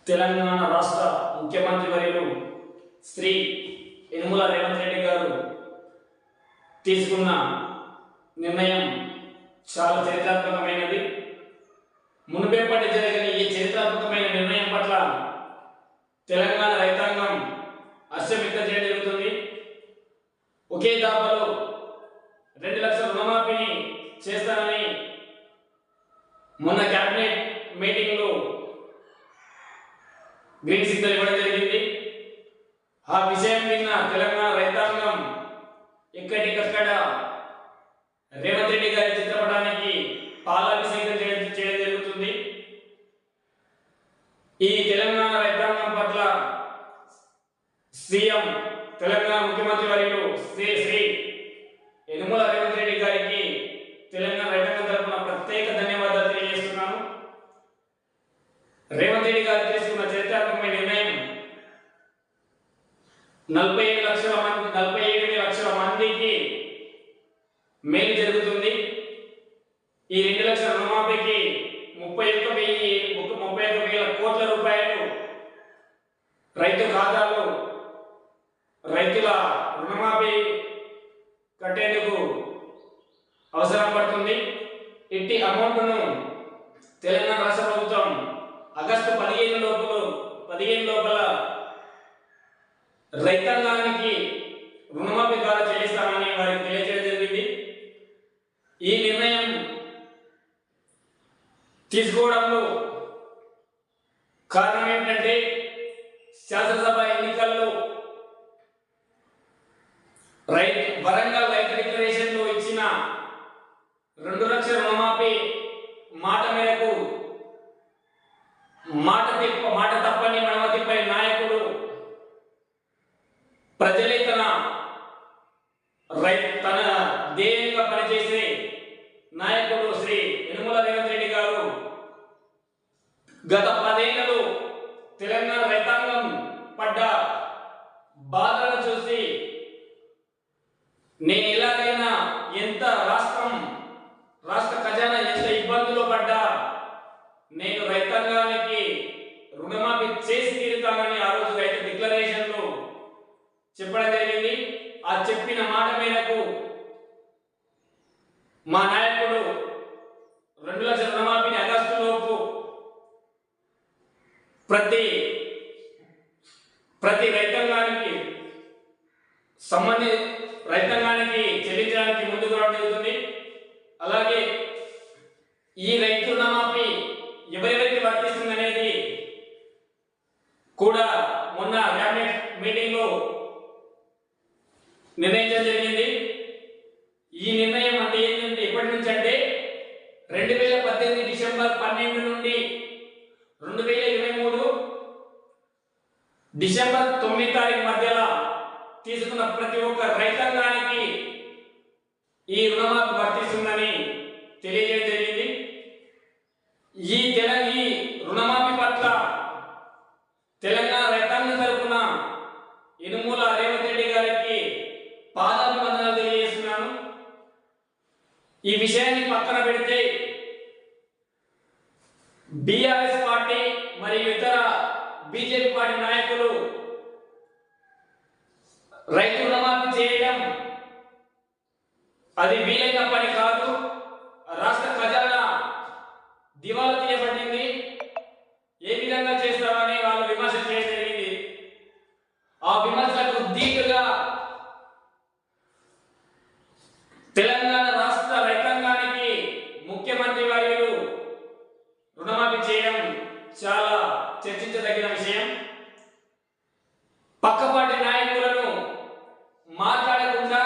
తెలంగాణ రాష్ట్ర ముఖ్యమంత్రి వర్యులు శ్రీ యనుమల రేవంత్ రెడ్డి గారు తీసుకున్న నిర్ణయం చాలా చరిత్రాత్మకమైనది. మునుపెప్పటి జరగని ఈ చరిత్రాత్మకమైన నిర్ణయం పట్ల తెలంగాణ రైతాంగం హర్షం వ్యక్తం చేయడం జరుగుతుంది. ఒకే దాపలో 2 లక్షల రుణమాఫీని చేస్తానని మొన్న క్యాబినెట్ మీటింగ్లో గ్రీన్ సిగ్నల్ ఇవ్వడం జరిగింది. ఆ విషయం విన్న తెలంగాణ రైతాంగం ఎక్కడికక్కడ రేవంత్ రెడ్డి గారి చిత్రపటానికి పాలాభిషేకం చేయడం జరుగుతుంది. ఈ తెలంగాణ రైతాంగం పట్ల సీఎం తెలంగాణ ముఖ్యమంత్రి వర్యులు శ్రీ యనుమల రేవంత్ రెడ్డి గారికి తెలంగాణ రైతాంగం తరపున ప్రత్యేక ధన్యవాదాలు తెలియజేస్తున్నాను. రేవంత్ రెడ్డి గారు తీసుకున్న చరిత్రాత్మకమైన నిర్ణయం 47 లక్షల మందికి మేలు జరుగుతుంది. ఈ 2 లక్షల రుణమాఫీకి 31,000 కోట్ల రూపాయలు రైతు ఖాతాలో రైతుల రుణమాఫీ కట్టేందుకు అవసరం పడుతుంది. ఇట్టి అమౌంట్ను తెలంగాణ రాష్ట్ర ప్రభుత్వం ఆగస్టు 15 లోపల రైతాంగానికి రుణమాఫీ ద్వారా చెల్లిస్తామని వారికి తెలియజేయడం జరిగింది. ఈ నిర్ణయం తీసుకోవడంలో కారణం ఏంటంటే శాసనసభ ఎన్నికల్లో వరంగల్ రైతు డిక్లరేషన్లో ఇచ్చిన 2 లక్షల రుణమాఫీ మాట మేరకు మాట తప్పని మడమ తిప్పని నాయకుడు ప్రజలే తన ధ్యేయంగా పనిచేసే నాయకుడు శ్రీ యనుమల రేవంత్ రెడ్డి గారు గత 10 ఏళ్లలో తెలంగాణ రైతాంగం పడ్డ బాధలను చూసి నేను ఎలాగైనా ఎంత రాష్ట్ర ఖజానా ఎంత ఇబ్బందులు పడ్డా నేను రైతాంగానికి రుణమాఫీ చేసి తీరుతానని ఆ రోజు రైతు డిక్లరేషన్లో చెప్పడం జరిగింది. ఆ చెప్పిన మాట మేరకు మా నాయకుడు 2 లక్షల రుణమాఫీని ఆగస్టు లోపు ప్రతి రైతాంగానికి చెల్లించడానికి ముందుకు రావడం జరుగుతుంది. అలాగే ఈ రైతు రుణమాఫీ ఎవరెవరికి వర్తిస్తుంది అనేది కూడా మొన్న క్యాబినెట్ మీటింగ్లో నిర్ణయించడం జరిగింది. ఈ నిర్ణయం అంటే ఏంటంటే ఎప్పటి నుంచి అంటే 2018 డిసెంబర్ 12 నుండి 2023 డిసెంబర్ 9 తారీఖు మధ్యలో తీసుకున్న ప్రతి ఒక్క రైతాంగానికి ఈ రుణమాఫీ వర్తిస్తుందని తెలియజేయడం జరిగింది. ఈ రుణమాఫీ పట్ల తెలంగాణ రైతాంగం తరపున యనుమల రేవంత్ రెడ్డి గారికి పాదాభివందనాలు తెలియజేస్తున్నాను. ఈ విషయాన్ని పక్కన పెడితే బీఆర్ఎస్ పార్టీ మరియు ఇతర బీజేపీ పార్టీ నాయకులు రైతు రుణమాఫీ చేయడం అది వీలైన పని కాదు, రాష్ట్ర ఖజానా దివాలా తీయబడింది, ఏ విధంగా చేస్తారని వాళ్ళు విమర్శ చేయడం జరిగింది. ఆ విమర్శలకు ధీటుగా తెలంగాణ రాష్ట్ర రైతాంగానికి ముఖ్యమంత్రి వర్యులు రుణమాఫీ చేయడం చాలా చర్చించదగిన విషయం. పక్కపాటి నాయకులను మాట్లాడకుండా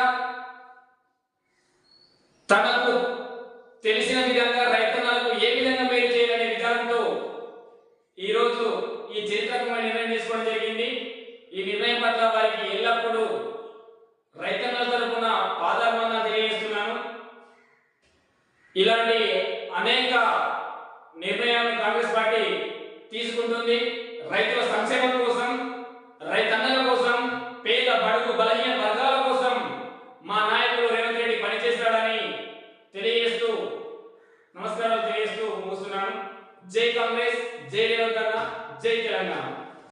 తనకు తెలిసిన విధంగా రైతన్నలకు ఏ విధంగా మేలు చేయాలనే విధానంతో ఈరోజు ఈ చరిత్రాత్మకమైన నిర్ణయం తీసుకోవడం జరిగింది. ఈ నిర్ణయం పట్ల వారికి ఎల్లప్పుడూ రైతన్నల తరపున పాదాభివందనాలు తెలియజేస్తున్నాను. ఇలాంటి అనేక నిర్ణయాలను కాంగ్రెస్ పార్టీ తీసుకుంటుంది. రైతుల సంక్షేమం కోసం, రైతన్నల కోసం, పేద బడుగు బలహీన వర్గాల కోసం మా నాయకుడు రేవంత్ రెడ్డి పనిచేస్తాడని తెలియజేస్తూ నమస్కారాలు తెలియజేస్తూ ముగిస్తున్నాను. జై కాంగ్రెస్, జై రేవంత్ అన్న, జై జై తెలంగాణ.